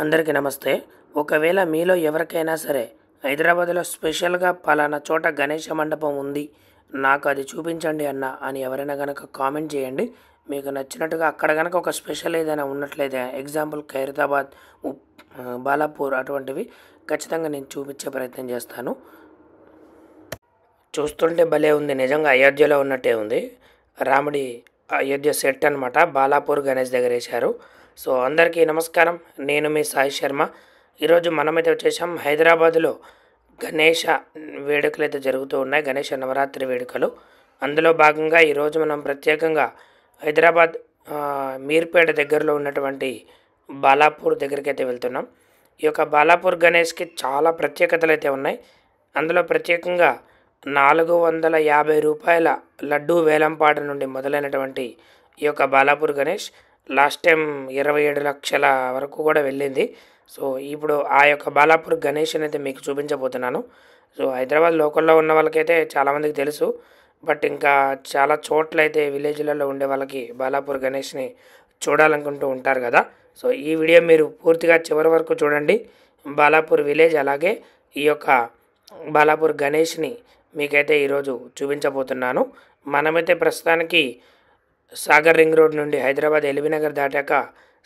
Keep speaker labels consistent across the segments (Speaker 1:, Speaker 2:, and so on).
Speaker 1: అందరికీ నమస్తే. ఒకవేళ మీలో ఎవరికైనా సరే హైదరాబాద్‌లో స్పెషల్‌గా పలానా చోట గణేష మండపం ఉంది. నాకు అది చూపించండి అన్న అని ఎవరైనా గనక కామెంట్ చేయండి. మీకు నచ్చినట్టుగా అక్కడ గనక ఒక స్పెషల్ ఏదైనా ఉన్నట్లయితే ఎగ్జాంపుల్ ఖైరతాబాద్, బాలాపూర్ అటువంటివి ఖచ్చితంగా నేను చూపించే ప్రయత్నం చేస్తాను. చూస్తుంటే భలే ఉంది. నిజంగా అయోధ్యలో ఉన్నట్టే ఉంది. రాముడి అయోధ్య సెట్ అనమాట. బాలాపూర్ గణేష్ దగ్గర వేశారు. సో అందరికీ నమస్కారం. నేను మీ సాయి శర్మ. ఈరోజు మనమైతే వచ్చేసాం హైదరాబాదులో గణేష వేడుకలు అయితే జరుగుతూ ఉన్నాయి. గణేష నవరాత్రి వేడుకలు. అందులో భాగంగా ఈరోజు మనం ప్రత్యేకంగా హైదరాబాద్ మీర్పేట దగ్గరలో ఉన్నటువంటి బాలాపూర్ దగ్గరికి అయితే వెళ్తున్నాం. ఈ యొక్క బాలాపూర్ గణేష్కి చాలా ప్రత్యేకతలు అయితే ఉన్నాయి. అందులో ప్రత్యేకంగా 450 రూపాయల లడ్డూ వేలంపాట నుండి మొదలైనటువంటి ఈ యొక్క బాలాపూర్ గణేష్ లాస్ట్ టైం 27 లక్షల వరకు కూడా వెళ్ళింది. సో ఇప్పుడు ఆ యొక్క బాలాపూర్ గణేష్ని అయితే మీకు చూపించబోతున్నాను. సో హైదరాబాద్ లోకల్లో ఉన్న వాళ్ళకైతే చాలామందికి తెలుసు. బట్ ఇంకా చాలా చోట్ల అయితే విలేజ్లలో ఉండే వాళ్ళకి బాలాపూర్ గణేష్ని చూడాలనుకుంటూ ఉంటారు కదా. సో ఈ వీడియో మీరు పూర్తిగా చివరి వరకు చూడండి. బాలాపూర్ విలేజ్ అలాగే ఈ యొక్క బాలాపూర్ గణేష్ని మీకైతే ఈరోజు చూపించబోతున్నాను. మనమైతే ప్రస్తుతానికి సాగర్ రింగ్ రోడ్ నుండి హైదరాబాద్ ఎల్బీనగర్ దాటాక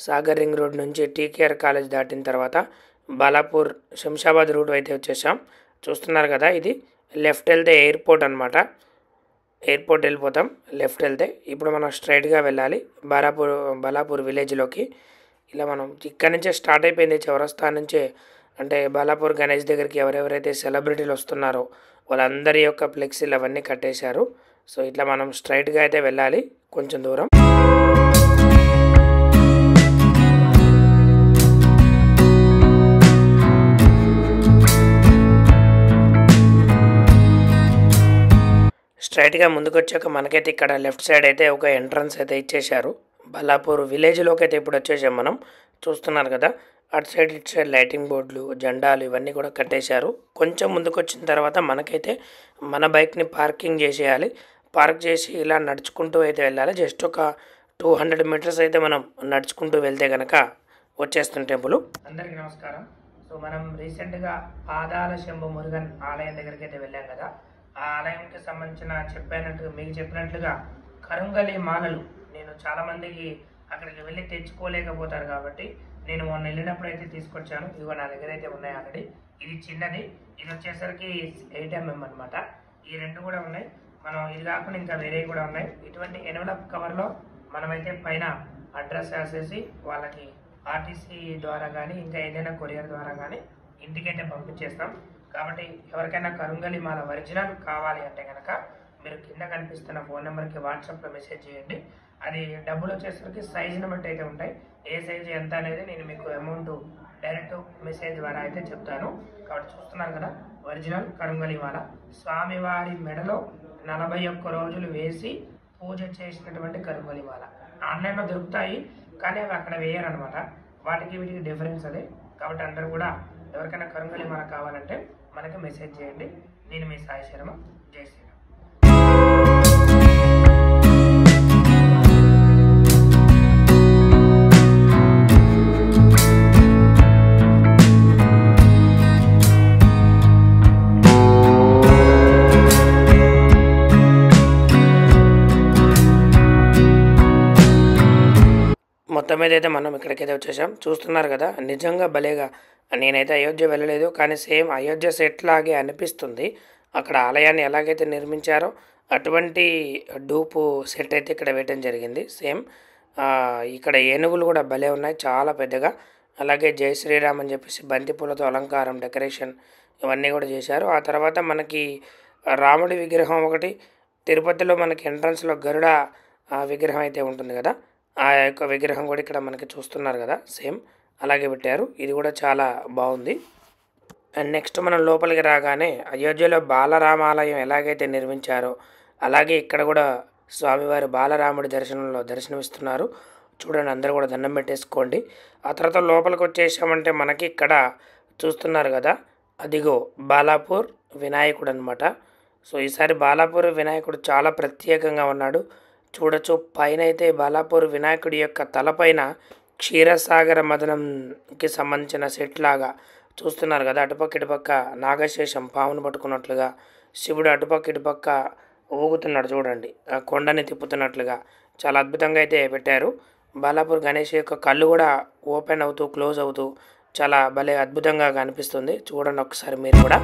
Speaker 1: సాగర్ రింగ్ రోడ్ నుంచి టీకేఆర్ కాలేజ్ దాటిన తర్వాత బాలాపూర్ శంషాబాద్ రూట్ అయితే వచ్చేసాం. చూస్తున్నారు కదా, ఇది లెఫ్ట్ వెళ్తే ఎయిర్పోర్ట్ అనమాట. ఎయిర్పోర్ట్ వెళ్ళిపోతాం లెఫ్ట్ వెళ్తే. ఇప్పుడు మనం స్ట్రైట్గా వెళ్ళాలి బాలాపూర్ విలేజ్లోకి. ఇలా మనం ఇక్కడ నుంచే స్టార్ట్ అయిపోయింది, చౌరస్తా నుంచే. అంటే బాలాపూర్ గణేష్ దగ్గరికి ఎవరెవరైతే సెలబ్రిటీలు వస్తున్నారో వాళ్ళందరి యొక్క ఫ్లెక్సీలు అవన్నీ కట్టేశారు. సో ఇట్లా మనం స్ట్రైట్గా అయితే వెళ్ళాలి కొంచెం దూరం. స్ట్రైట్గా ముందుకు వచ్చాక మనకైతే ఇక్కడ లెఫ్ట్ సైడ్ అయితే ఒక ఎంట్రన్స్ అయితే ఇచ్చేశారు. బాలాపూర్ విలేజ్లోకి అయితే ఇప్పుడు వచ్చేసాం మనం. చూస్తున్నారు కదా, అటు సైడ్ ఇటు సైడ్ లైటింగ్ బోర్డులు, జెండాలు ఇవన్నీ కూడా కట్టేశారు. కొంచెం ముందుకు వచ్చిన తర్వాత మనకైతే మన బైక్ని పార్కింగ్ చేసేయాలి. పార్క్ చేసి ఇలా నడుచుకుంటూ అయితే వెళ్ళాలి. జస్ట్ ఒక 200 మీటర్స్ అయితే మనం నడుచుకుంటూ వెళ్తే కనుక వచ్చేస్తుంది టెంపుల్. అందరికీ నమస్కారం. సో మనం రీసెంట్గా పాదాల శంభు మురుగన్ ఆలయం దగ్గరికి అయితే వెళ్ళాం కదా. ఆ ఆలయంకి సంబంధించిన మీకు చెప్పినట్లుగా కరుంగలి మాలలు నేను చాలామందికి అక్కడికి వెళ్ళి తెచ్చుకోలేకపోతారు కాబట్టి నేను మొన్న వెళ్ళినప్పుడు అయితే తీసుకొచ్చాను. ఇదిగో నా దగ్గర అయితే ఉన్నాయి ఆల్రెడీ. ఇది చిన్నది, ఇది వచ్చేసరికి 8mm అనమాట. ఈ రెండు కూడా ఉన్నాయి. మనం ఇది కాకుండా ఇంకా వేరే కూడా ఉన్నాయి. ఇటువంటి ఎన్వలప్ కవర్లో మనమైతే పైన అడ్రస్ రాసేసి వాళ్ళకి ఆర్టీసీ ద్వారా కానీ ఇంకా ఏదైనా కొరియర్ ద్వారా కానీ ఇంటికైతే పంపించేస్తాం. కాబట్టి ఎవరికైనా కరుంగలి మాల ఒరిజినల్ కావాలి అంటే కనుక మీరు కింద కనిపిస్తున్న ఫోన్ నెంబర్కి వాట్సాప్లో మెసేజ్ చేయండి. అది డబ్బులు వచ్చేసరికి సైజుని బట్టి అయితే ఉంటాయి. ఏ సైజు ఎంత అనేది నేను మీకు అమౌంట్ డైరెక్ట్ మెసేజ్ ద్వారా అయితే చెప్తాను. కాబట్టి చూస్తున్నారు కదా, ఒరిజినల్ కరుంగలి మాల. స్వామివారి మెడలో 41 రోజులు వేసి పూజ చేసినటువంటి కరుంగలి మాల. ఆన్లైన్లో దొరుకుతాయి కానీ అవి అక్కడ వేయరనమాట. వాటికి వీటికి డిఫరెన్స్ అదే. కాబట్టి అందరూ కూడా ఎవరికైనా కరుంగలి మాల కావాలంటే మనకి మెసేజ్ చేయండి. నేను మీ సాయి శర్మ. జై శ్రీరామ్. మొత్తం మీద అయితే మనం ఇక్కడికైతే వచ్చేసాం. చూస్తున్నారు కదా, నిజంగా భలేగా. నేనైతే అయోధ్య వెళ్ళలేదు కానీ సేమ్ అయోధ్య సెట్ లాగే అనిపిస్తుంది. అక్కడ ఆలయాన్ని ఎలాగైతే నిర్మించారో అటువంటి డూపు సెట్ అయితే ఇక్కడ వేయటం జరిగింది. సేమ్ ఇక్కడ ఏనుగులు కూడా భలే ఉన్నాయి, చాలా పెద్దగా. అలాగే జై శ్రీరామ్ అని చెప్పేసి బంతిపూలతో అలంకారం, డెకరేషన్ ఇవన్నీ కూడా చేశారు. ఆ తర్వాత మనకి రాముడి విగ్రహం ఒకటి, తిరుపతిలో మనకి ఎంట్రన్స్లో గరుడ విగ్రహం అయితే ఉంటుంది కదా, ఆ యొక్క విగ్రహం కూడా ఇక్కడ మనకి చూస్తున్నారు కదా, సేమ్ అలాగే పెట్టారు. ఇది కూడా చాలా బాగుంది. అండ్ నెక్స్ట్ మనం లోపలికి రాగానే అయోధ్యలో బాలరామాలయం ఎలాగైతే నిర్మించారో అలాగే ఇక్కడ కూడా స్వామివారి బాలరాముడి దర్శనమిస్తున్నారు. చూడండి, అందరూ కూడా దండం పెట్టేసుకోండి. ఆ తర్వాత లోపలికి వచ్చేసామంటే మనకి ఇక్కడ చూస్తున్నారు కదా, అదిగో బాలాపూర్ వినాయకుడు అనమాట. సో ఈసారి బాలాపూర్ వినాయకుడు చాలా ప్రత్యేకంగా ఉన్నాడు. చూడొచ్చు, పైన అయితే బాలాపూర్ వినాయకుడి యొక్క తలపైన క్షీరసాగర మదనంకి సంబంధించిన సెట్ లాగా చూస్తున్నారు కదా. అటుపక్క ఇటుపక్క నాగశేషం పామును పట్టుకున్నట్లుగా, శివుడు అటుపక్క ఇటుపక్క ఊగుతున్నాడు చూడండి, ఆ కొండని తిప్పుతున్నట్లుగా చాలా అద్భుతంగా అయితే పెట్టారు. బాలాపూర్ గణేష్ యొక్క కళ్ళు కూడా ఓపెన్ అవుతూ క్లోజ్ అవుతూ చాలా భలే అద్భుతంగా కనిపిస్తుంది. చూడండి ఒకసారి మీరు కూడా.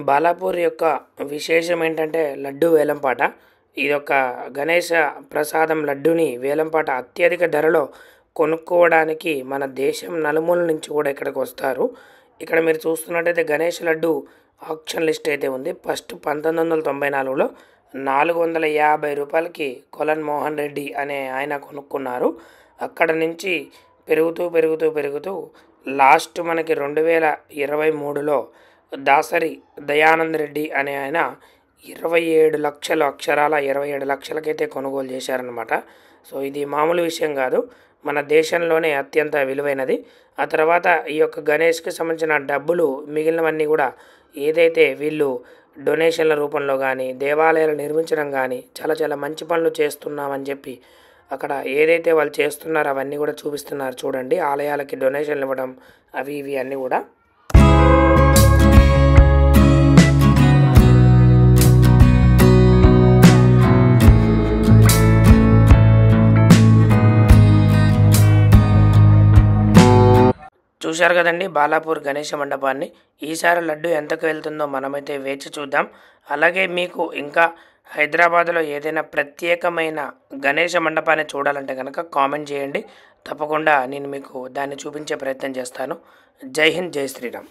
Speaker 1: బాలాపూర్ యొక్క విశేషం ఏంటంటే లడ్డు వేలంపాట. ఇదొక గణేష ప్రసాదం లడ్డుని వేలంపాట అత్యధిక ధరలో కొనుక్కోవడానికి మన దేశం నలుమూల నుంచి కూడా ఇక్కడికి వస్తారు. ఇక్కడ మీరు చూస్తున్నట్టయితే గణేష్ లడ్డు ఆక్షన్ లిస్ట్ అయితే ఉంది. ఫస్ట్ 1994లో 450 రూపాయలకి కొలన్ మోహన్ రెడ్డి అనే ఆయన కొనుక్కున్నారు. అక్కడ నుంచి పెరుగుతూ పెరుగుతూ పెరుగుతూ లాస్ట్ మనకి 2023లో దాసరి దయానంద్ రెడ్డి అనే ఆయన 27 లక్షలు, అక్షరాల 27 లక్షలకైతే కొనుగోలు చేశారనమాట. సో ఇది మామూలు విషయం కాదు, మన దేశంలోనే అత్యంత విలువైనది. ఆ తర్వాత ఈ యొక్క గణేష్కి సంబంధించిన డబ్బులు మిగిలినవన్నీ కూడా ఏదైతే వీళ్ళు డొనేషన్ల రూపంలో కానీ, దేవాలయాలు నిర్మించడం కానీ చాలా చాలా మంచి పనులు చేస్తున్నామని చెప్పి అక్కడ ఏదైతే వాళ్ళు చేస్తున్నారో అవన్నీ కూడా చూపిస్తున్నారు చూడండి. ఆలయాలకి డొనేషన్లు ఇవ్వడం అవి ఇవి అన్నీ కూడా. చూశారు కదండి బాలాపూర్ గణేష మండపాన్ని. ఈసారి లడ్డు ఎంతకు వెళ్తుందో మనమైతే వేచి చూద్దాం. అలాగే మీకు ఇంకా హైదరాబాద్లో ఏదైనా ప్రత్యేకమైన గణేష మండపాన్ని చూడాలంటే కనుక కామెంట్ చేయండి. తప్పకుండా నేను మీకు దాన్ని చూపించే ప్రయత్నం చేస్తాను. జై హింద్, జై శ్రీరామ్.